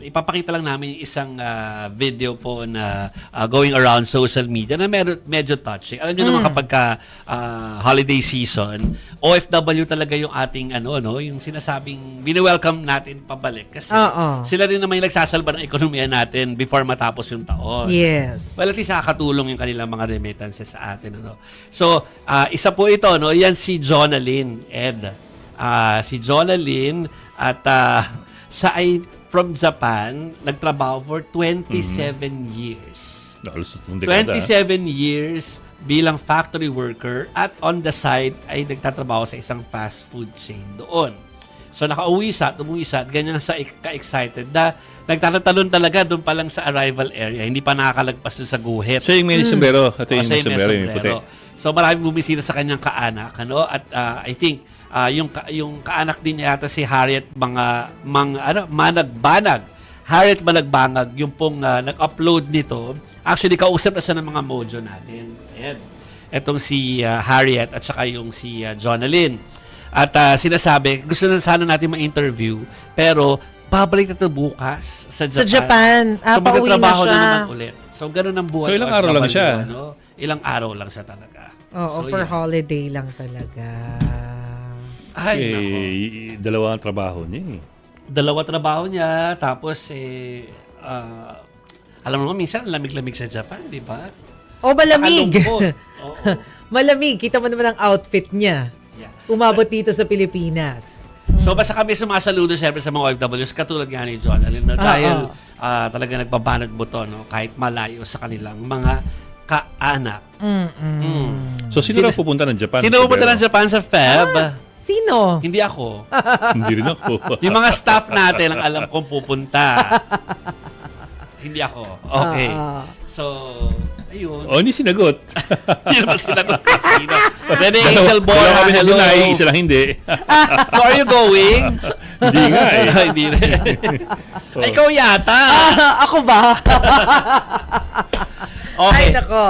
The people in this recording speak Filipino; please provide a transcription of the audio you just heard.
ipapakita lang namin yung isang video po na going around social media na medyo touching. Alam niyo naman kapag holiday season, OFW talaga yung ating yung sinasabing bini-welcome natin pabalik kasi sila rin naman yung nagsasalba ng ekonomiya natin before matapos yung taon. Yes. Well, at least nakakatulong yung kanilang mga remittances sa atin. So, isa po ito, yan si Jonalyn, Ed. Si Jonalyn at from Japan, nagtrabaho for 27 years. 27 years bilang factory worker at on the side ay nagtatrabaho sa isang fast food chain doon. So umuwi siya at ganyan sa ka-excited na nagtatalon talaga doon pa lang sa arrival area. Hindi pa nakakalagpas sa guhit. Siya yung may sombrero. Ito yung may sombrero, yung puti. So maraming bumisita sa kanyang kaanak. At I think yung kaanak din niya yata si Harriet Managbanag. Harriet Managbanag, yung pong nag-upload nito. Actually, kausap na siya ng mga mojo natin. Etong si Harriet at saka yung si Jonalyn. At sinasabi, gusto na sana natin ma-interview, pero babalik na ito bukas sa Japan. Sa Japan. So Pauwi na magtatrabaho siya. na naman ulit. So ganun ang buhay. So ilang araw lang siya? Ilang araw lang siya talaga. Oo, for holiday lang talaga. Ay, nako. Dalawa ang trabaho niya. Dalawa trabaho niya, tapos alam mo, minsan lamig-lamig sa Japan, di ba? O, malamig. Oo. Malamig. Kita mo naman ang outfit niya. Yeah. Umabot dito sa Pilipinas. So basta kami sumasaludo siyempre sa mga OFWs katulad nga ni Jonalyn na dahil talaga nagbabanat buto kahit malayo sa kanilang mga kaanak. So sino lang pupunta ng Japan? Sino pupunta ng Japan sa Feb? Sino? Hindi ako. Hindi rin ako. Yung mga staff natin ang alam kong pupunta. Hindi ako. Okay. So, ayun. Hindi sinagot. Hindi naman sinagot kasi sino. Then Angel Boy, hello. Isa lang hindi. So, are you going? Hindi nga eh. Hindi rin. Ikaw yata. Ako ba? Okay. Ay, nako.